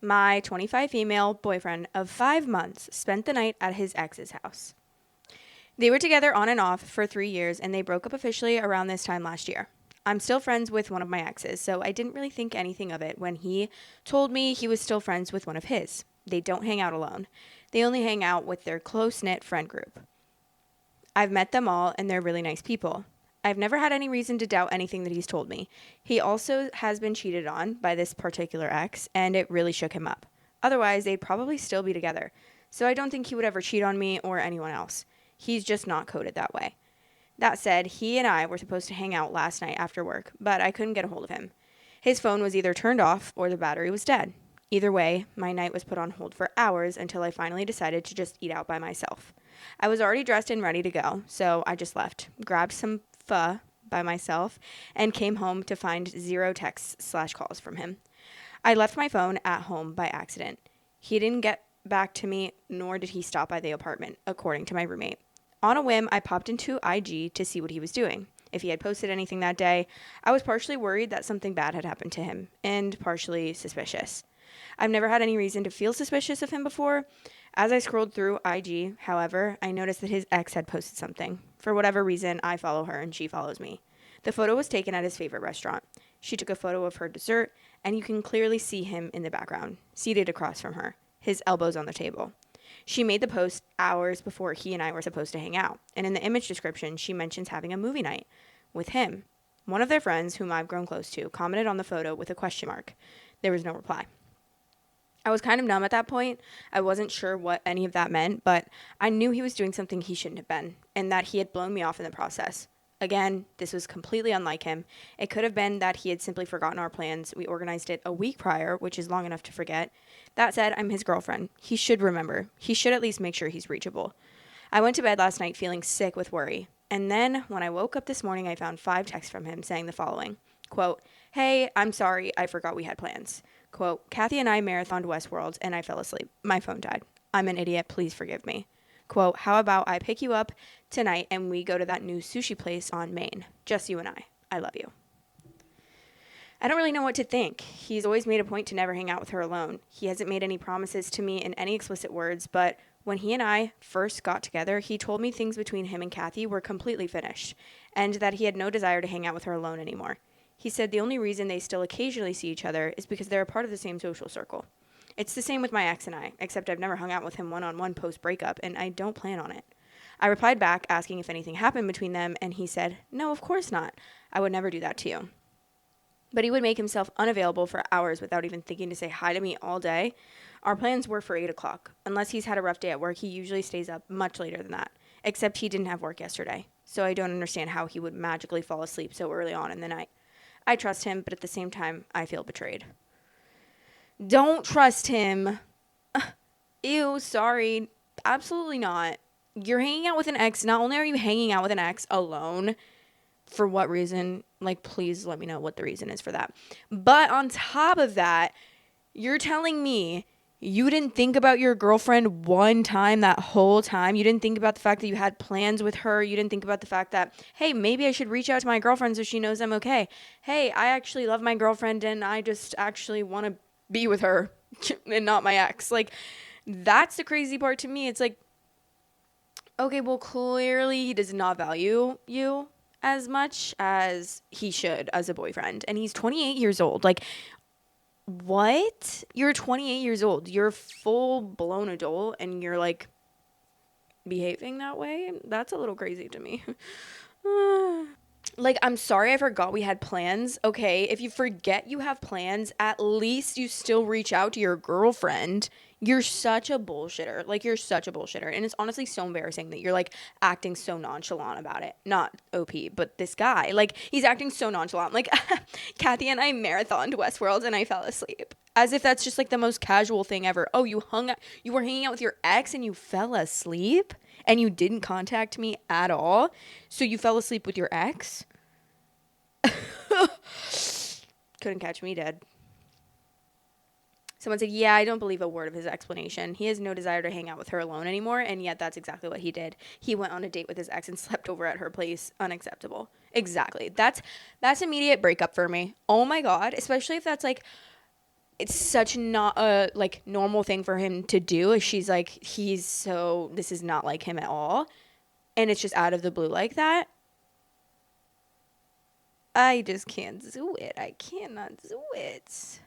My 25 female boyfriend of 5 months spent the night at his ex's house. They were together on and off for 3 years, and they broke up officially around this time last year. I'm still friends with one of my exes, so I didn't really think anything of it when he told me he was still friends with one of his. They don't hang out alone. They only hang out with their close-knit friend group. I've met them all, and they're really nice people. I've never had any reason to doubt anything that he's told me. He also has been cheated on by this particular ex, and it really shook him up. Otherwise, they'd probably still be together. So I don't think he would ever cheat on me or anyone else. He's just not coded that way. That said, he and I were supposed to hang out last night after work, but I couldn't get a hold of him. His phone was either turned off or the battery was dead. Either way, my night was put on hold for hours until I finally decided to just eat out by myself. I was already dressed and ready to go, so I just left, grabbed some pho by myself, and came home to find 0 texts/calls from him. I left my phone at home by accident. He didn't get back to me, nor did he stop by the apartment, according to my roommate. On a whim, I popped into IG to see what he was doing. If he had posted anything that day, I was partially worried that something bad had happened to him, and partially suspicious. I've never had any reason to feel suspicious of him before. As I scrolled through IG, however, I noticed that his ex had posted something. For whatever reason, I follow her and she follows me. The photo was taken at his favorite restaurant. She took a photo of her dessert, and you can clearly see him in the background, seated across from her, his elbows on the table. She made the post hours before he and I were supposed to hang out, and in the image description, she mentions having a movie night with him. One of their friends, whom I've grown close to, commented on the photo with a question mark. There was no reply. I was kind of numb at that point. I wasn't sure what any of that meant, but I knew he was doing something he shouldn't have been, and that he had blown me off in the process. Again, this was completely unlike him. It could have been that he had simply forgotten our plans. We organized it a week prior, which is long enough to forget. That said, I'm his girlfriend. He should remember. He should at least make sure he's reachable. I went to bed last night feeling sick with worry. And then, when I woke up this morning, I found 5 texts from him saying the following. Quote, "Hey, I'm sorry. I forgot we had plans." Quote, "Kathy and I marathoned Westworld and I fell asleep. My phone died. I'm an idiot. Please forgive me." Quote, "How about I pick you up tonight and we go to that new sushi place on Main? Just you and I. I love you." I don't really know what to think. He's always made a point to never hang out with her alone. He hasn't made any promises to me in any explicit words, but when he and I first got together, he told me things between him and Kathy were completely finished, and that he had no desire to hang out with her alone anymore. He said the only reason they still occasionally see each other is because they're a part of the same social circle. It's the same with my ex and I, except I've never hung out with him one-on-one post-breakup, and I don't plan on it. I replied back asking if anything happened between them, and he said, "No, of course not. I would never do that to you." But he would make himself unavailable for hours without even thinking to say hi to me all day. Our plans were for 8 o'clock. Unless he's had a rough day at work, he usually stays up much later than that, except he didn't have work yesterday, so I don't understand how he would magically fall asleep so early on in the night. I trust him, but at the same time, I feel betrayed. Don't trust him. Ew, sorry. Absolutely not. You're hanging out with an ex. Not only are you hanging out with an ex alone, for what reason? Like, please let me know what the reason is for that. But on top of that, you're telling me you didn't think about your girlfriend one time that whole time. You didn't think about the fact that you had plans with her. You didn't think about the fact that, hey, maybe I should reach out to my girlfriend so she knows I'm okay. Hey, I actually love my girlfriend and I just actually want to be with her and not my ex. Like, that's the crazy part to me. It's like, okay, well, clearly he does not value you as much as he should as a boyfriend. And he's 28 years old. Like, what? You're 28 years old. You're a full-blown adult, and you're, like, behaving that way? That's a little crazy to me. Like, I'm sorry I forgot we had plans. Okay, if you forget you have plans, at least you still reach out to your girlfriend. You're such a bullshitter. Like, you're such a bullshitter. And it's honestly so embarrassing that you're, like, acting so nonchalant about it. Not OP, but this guy. Like, he's acting so nonchalant. Like, Kathy and I marathoned Westworld and I fell asleep. As if that's just, like, the most casual thing ever. Oh, you were hanging out with your ex and you fell asleep? And you didn't contact me at all? So you fell asleep with your ex? Couldn't catch me dead. Someone said, yeah, I don't believe a word of his explanation. He has no desire to hang out with her alone anymore, and yet that's exactly what he did. He went on a date with his ex and slept over at her place. Unacceptable. Exactly. That's immediate breakup for me. Oh my God. Especially if that's like it's such not a like normal thing for him to do. She's like, this is not like him at all. And it's just out of the blue like that. I just can't do it. I cannot do it.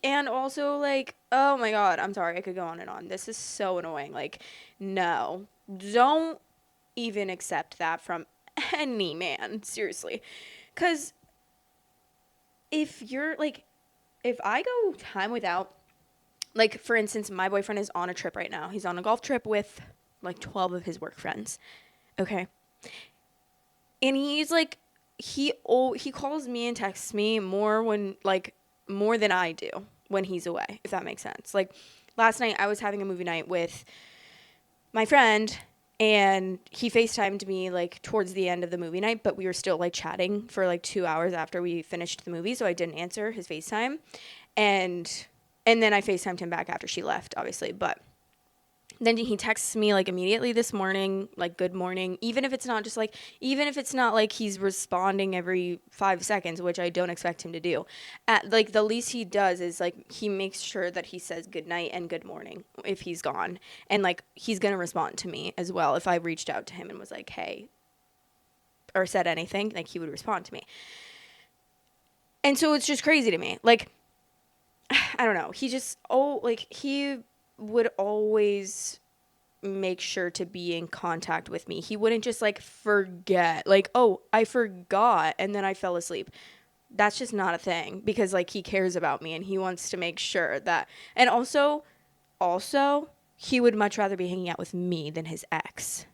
And also, like, oh my God, I'm sorry. I could go on and on. This is so annoying. Like, no, don't even accept that from any man. Seriously. Because if I go time without, like, for instance, my boyfriend is on a trip right now. He's on a golf trip with like 12 of his work friends. Okay. And he's like, he calls me and texts me more than I do when he's away, if that makes sense. Like last night I was having a movie night with my friend and he FaceTimed me like towards the end of the movie night, but we were still like chatting for like 2 hours after we finished the movie. So I didn't answer his FaceTime. And then I FaceTimed him back after she left, obviously. But then he texts me like immediately this morning, like good morning, even if it's not like he's responding every 5 seconds, which I don't expect him to do. Like the least he does is like he makes sure that he says good night and good morning if he's gone. And like he's going to respond to me as well. If I reached out to him and was like, hey, or said anything, like he would respond to me. And so it's just crazy to me. Like, I don't know. He would always make sure to be in contact with me. He wouldn't just like forget, like, oh, I forgot and then I fell asleep. That's just not a thing because like he cares about me and he wants to make sure that. And also he would much rather be hanging out with me than his ex.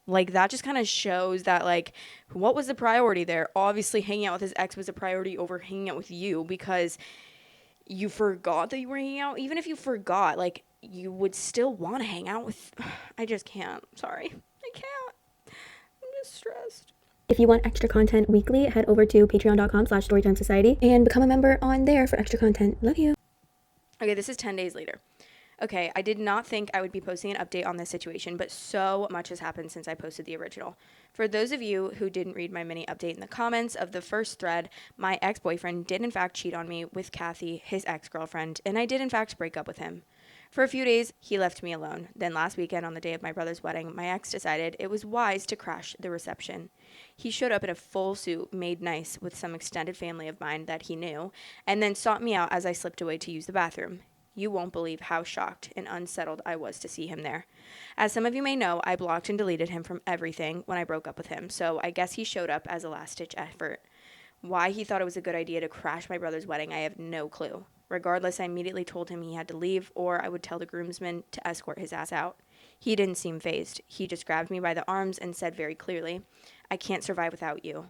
Like that just kind of shows that like what was the priority there? Obviously hanging out with his ex was a priority over hanging out with you because you forgot that you were hanging out. Even if you forgot, like you would still want to hang out with. I just can't. Sorry. I can't. I'm just stressed. If you want extra content weekly, head over to patreon.com/storytime society and become a member on there for extra content. Love you. Okay, this is 10 days later. Okay, I did not think I would be posting an update on this situation, but so much has happened since I posted the original. For those of you who didn't read my mini update in the comments of the first thread, my ex-boyfriend did in fact cheat on me with Kathy, his ex-girlfriend, and I did in fact break up with him. For a few days, he left me alone. Then last weekend, on the day of my brother's wedding, my ex decided it was wise to crash the reception. He showed up in a full suit, made nice, with some extended family of mine that he knew, and then sought me out as I slipped away to use the bathroom. You won't believe how shocked and unsettled I was to see him there. As some of you may know, I blocked and deleted him from everything when I broke up with him, so I guess he showed up as a last-ditch effort. Why he thought it was a good idea to crash my brother's wedding, I have no clue. Regardless, I immediately told him he had to leave, or I would tell the groomsmen to escort his ass out. He didn't seem fazed. He just grabbed me by the arms and said very clearly, I can't survive without you.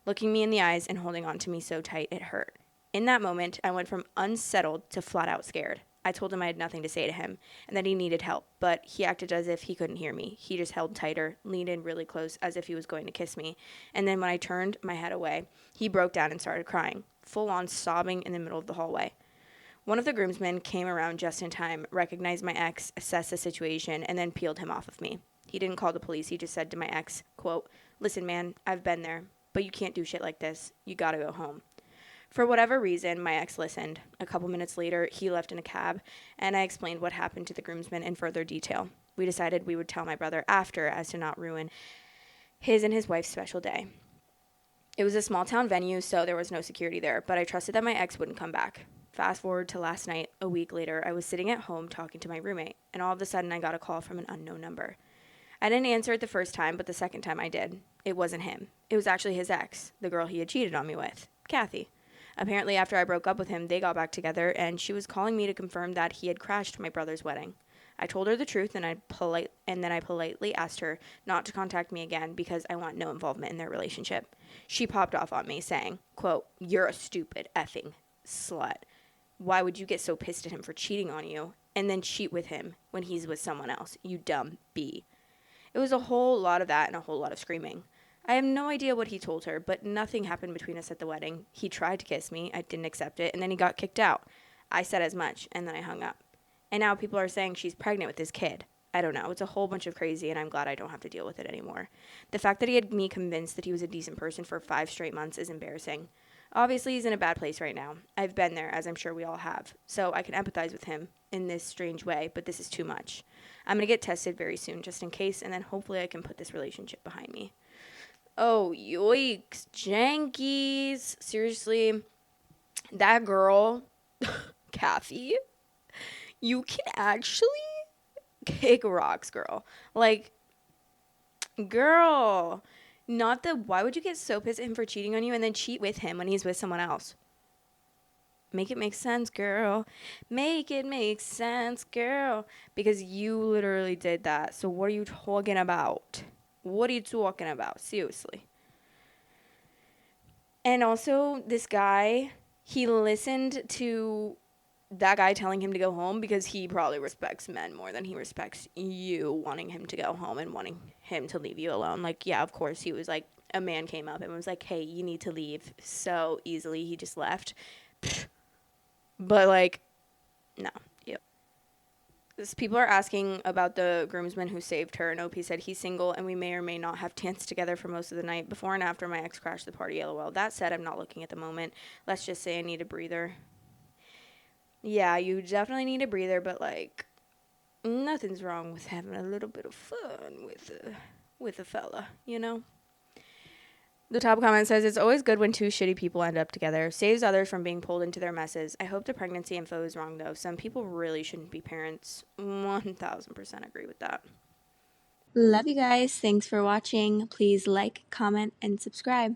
Looking me in the eyes and holding on to me so tight it hurt. In that moment, I went from unsettled to flat out scared. I told him I had nothing to say to him and that he needed help, but he acted as if he couldn't hear me. He just held tighter, leaned in really close as if he was going to kiss me, and then when I turned my head away, he broke down and started crying, full on sobbing in the middle of the hallway. One of the groomsmen came around just in time, recognized my ex, assessed the situation, and then peeled him off of me. He didn't call the police. He just said to my ex, quote, listen, man, I've been there, but you can't do shit like this. You gotta go home. For whatever reason, my ex listened. A couple minutes later, he left in a cab, and I explained what happened to the groomsmen in further detail. We decided we would tell my brother after as to not ruin his and his wife's special day. It was a small town venue, so there was no security there, but I trusted that my ex wouldn't come back. Fast forward to last night, a week later, I was sitting at home talking to my roommate, and all of a sudden I got a call from an unknown number. I didn't answer it the first time, but the second time I did. It wasn't him. It was actually his ex, the girl he had cheated on me with, Kathy. Apparently, after I broke up with him, they got back together, and she was calling me to confirm that he had crashed my brother's wedding. I told her the truth, and then I politely asked her not to contact me again because I want no involvement in their relationship. She popped off on me, saying, quote, you're a stupid effing slut. Why would you get so pissed at him for cheating on you and then cheat with him when he's with someone else, you dumb bee? It was a whole lot of that and a whole lot of screaming. I have no idea what he told her, but nothing happened between us at the wedding. He tried to kiss me. I didn't accept it, and then he got kicked out. I said as much, and then I hung up. And now people are saying she's pregnant with his kid. I don't know. It's a whole bunch of crazy, and I'm glad I don't have to deal with it anymore. The fact that he had me convinced that he was a decent person for 5 straight months is embarrassing. Obviously, he's in a bad place right now. I've been there, as I'm sure we all have. So I can empathize with him in this strange way, but this is too much. I'm going to get tested very soon, just in case, and then hopefully I can put this relationship behind me. Oh, yikes. Jankies. Seriously, that girl, Kathy, you can actually kick rocks, girl. Like, girl. Not the, why would you get so pissed at him for cheating on you and then cheat with him when he's with someone else? Make it make sense, girl. Make it make sense, girl. Because you literally did that. So what are you talking about? What are you talking about? Seriously. And also, this guy, he listened to that guy telling him to go home because he probably respects men more than he respects you wanting him to go home and wanting him to leave you alone. Like, yeah, of course, he was like, a man came up and was like, hey, you need to leave so easily. He just left. But, like, no. Yep. People are asking about the groomsman who saved her, and OP said he's single and we may or may not have danced together for most of the night. Before and after my ex crashed the party, lol. That said, I'm not looking at the moment. Let's just say I need a breather. Yeah, you definitely need a breather, but, like, nothing's wrong with having a little bit of fun with a fella, you know? The top comment says, it's always good when two shitty people end up together. Saves others from being pulled into their messes. I hope the pregnancy info is wrong, though. Some people really shouldn't be parents. 1000% agree with that. Love you guys. Thanks for watching. Please like, comment, and subscribe.